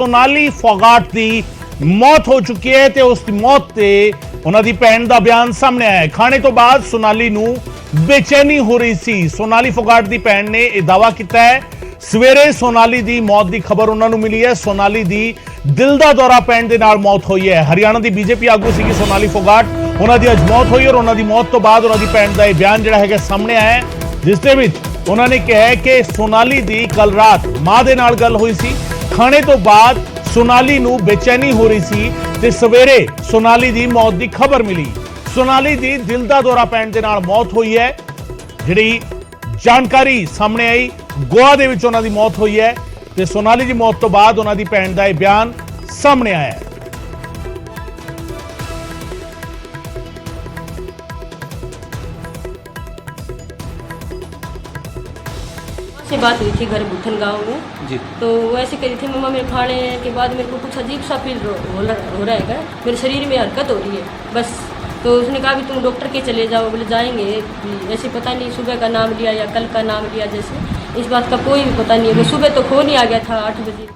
सोनाली फोगाट की मौत हो चुकी है ते उस मौत ते उन्हां दी भैन दा बयान सामने आया है। खाने तो बाद सोनाली नू बेचैनी हो रही सी। सोनाली फोगाट दी भैन ने यह दावा किया है। सवेरे सोनाली दी मौत की खबर उन्हां नू मिली है। सोनाली दी दिल दा दौरा पैण दे नाल मौत हुई है। हरियाणा की बीजेपी आगू सी सोनाली फोगाट, उन्हां दी अज मौत हुई और उन्हां दी मौत तो बाद उन्हां दी भैन दा बयान जिहड़ा है सामने आया है, जिस दे विच उन्होंने कहा है कि सोनाली दी कल रात मां दे नाल गल हुई सी। खाने तो बाद सोनाली नू बेचैनी हो रही सी ते सवेरे सोनाली दी मौत की खबर मिली। सोनाली दी दिल दा दौरा पैण दे नाल मौत हुई है। जिहड़ी जानकारी सामने आई, गोवा दे विच उन्हां दी मौत हुई है ते सोनाली दी मौत तो बाद उन्हां दी भैन दा बयान सामने आया है। से बात हुई थी घर बुथन गांव में जी। तो वो ऐसे करी थी, मम्मा मेरे खाने के बाद मेरे को कुछ अजीब सा फील हो रहा है, मेरे शरीर में हरकत हो रही है बस। तो उसने कहा भी तुम डॉक्टर के चले जाओ। बोले जाएंगे, ऐसे पता नहीं सुबह का नाम लिया या कल का नाम लिया, जैसे इस बात का कोई भी पता नहीं है। सुबह तो फोन ही आ गया था 8 बजे।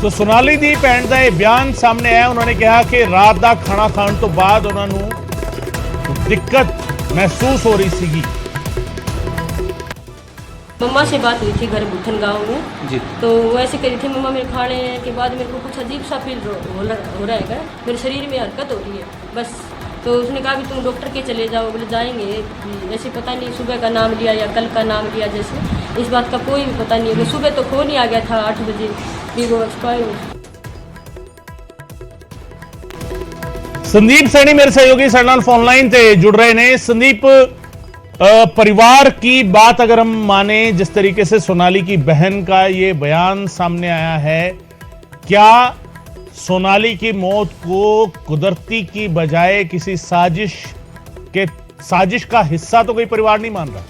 तो सोनाली दी भैन का यह बयान सामने आया। उन्होंने कहा कि रात का खाना खाने तो बाद उन्होंने दिक्कत महसूस हो रही सी। मम्मा से बात हुई थी घर बुथन गांव में जी। तो वो ऐसे करी थी, मम्मा मेरे खाने के बाद मेरे को कुछ अजीब सा फील हो रहा है, मेरे शरीर में हरकत हो रही है बस। तो उसने कहा भी तुम डॉक्टर के चले जाओ। बोले जाएंगे, ऐसे पता नहीं सुबह का नाम लिया या कल का नाम लिया, जैसे इस बात का कोई भी पता नहीं है। सुबह तो फोन ही आ गया था 8 बजे कि वो एक्सपायर। संदीप सैनी मेरे सहयोगी साडे नाल फोन लाइन ते जुड़ रहे हैं। संदीप, परिवार की बात अगर हम माने, जिस तरीके से सोनाली की बहन का ये बयान सामने आया है, क्या सोनाली की मौत को कुदरती की बजाय किसी साजिश का हिस्सा तो कोई परिवार नहीं मान रहा?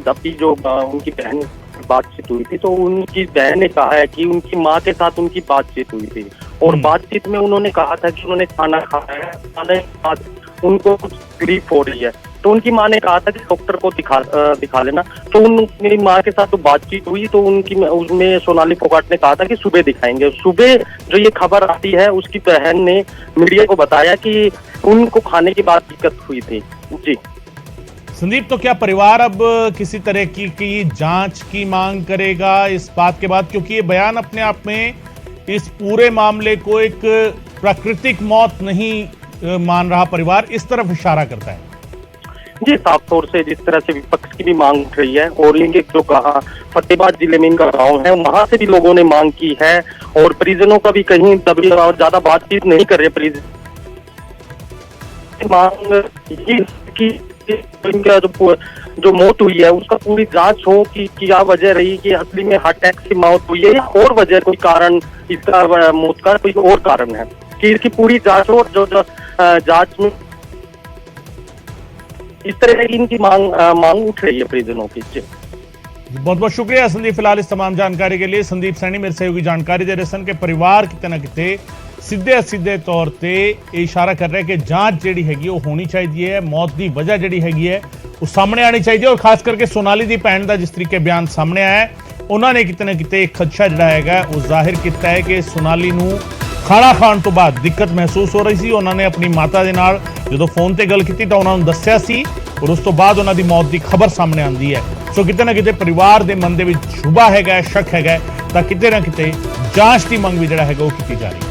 अभी जो उनकी बहन बातचीत हुई थी, तो उनकी बहन ने कहा है कि उनकी माँ के साथ उनकी बातचीत हुई थी और बातचीत में उन्होंने कहा था कि उन्होंने खाना खाया है, खाने के बाद उनको कुछ तकलीफ हो रही है। तो उनकी माँ ने कहा था कि डॉक्टर को दिखा लेना। तो उनकी माँ के साथ तो बातचीत हुई, तो उसमें सोनाली फोगाट ने कहा था कि सुबह दिखाएंगे। सुबह जो ये खबर आती है, उसकी बहन ने मीडिया को बताया कि उनको खाने के बाद दिक्कत हुई थी जी। संदीप, तो क्या परिवार अब किसी तरह की जांच की मांग करेगा इस बात के बाद, क्योंकि ये बयान अपने आप में इस पूरे मामले को एक प्राकृतिक मौत नहीं मान रहा, परिवार इस तरफ इशारा करता है जी। साफ तौर से जिस तरह से विपक्ष की भी मांग उठ रही है और इनके जो फतेहाबाद जिले में इनका गाँव है, वहां से भी लोगों ने मांग की है और परिजनों का भी कहीं तभी ज्यादा बातचीत नहीं कर रहे परिजन। मांग की इनका जो मौत हुई है उसका पूरी जांच हो कि क्या वजह रही, कि असली में हार्ट अटैक से मौत हुई है या और वजह कोई कारण, इसका मौत का कोई और कारण है, कि इसकी पूरी जांच हो। जो जांच में इस तरह की इनकी मांग उठ रही है परिजनों की। बहुत बहुत शुक्रिया संदीप, फिलहाल इस तमाम जानकारी के लिए। संदीप सैनी मेरे सहयोगी जानकारी दे रहे सन कि परिवार किते ना किते सीधे तौर पर इशारा कर रहे हैं कि जांच जी हैगी वो होनी चाहिए है, मौत की वजह जी हैगी है वो सामने आनी चाहिए। और खास करके सोनाली की भैन का जिस तरीके बयान सामने आया है, उन्होंने किते ना किते एक खदशा जिहड़ा हैगा वो जाहिर किया है कि सोनाली नू खाना खाने तो बाद दिक्कत महसूस हो रही सी। उन्होंने अपनी माता दे नाल जो फोन ते गल की तो उन्होंने दस्सिया सी और उस तो बाद उन्हों की मौत की खबर सामने आती है। सो किते ना किते परिवार के मन दे विच शुबा हैगा, शक हैगा, तां किते ना किते जांच की मंग भी जिहड़ा हैगा वो की जा रही है।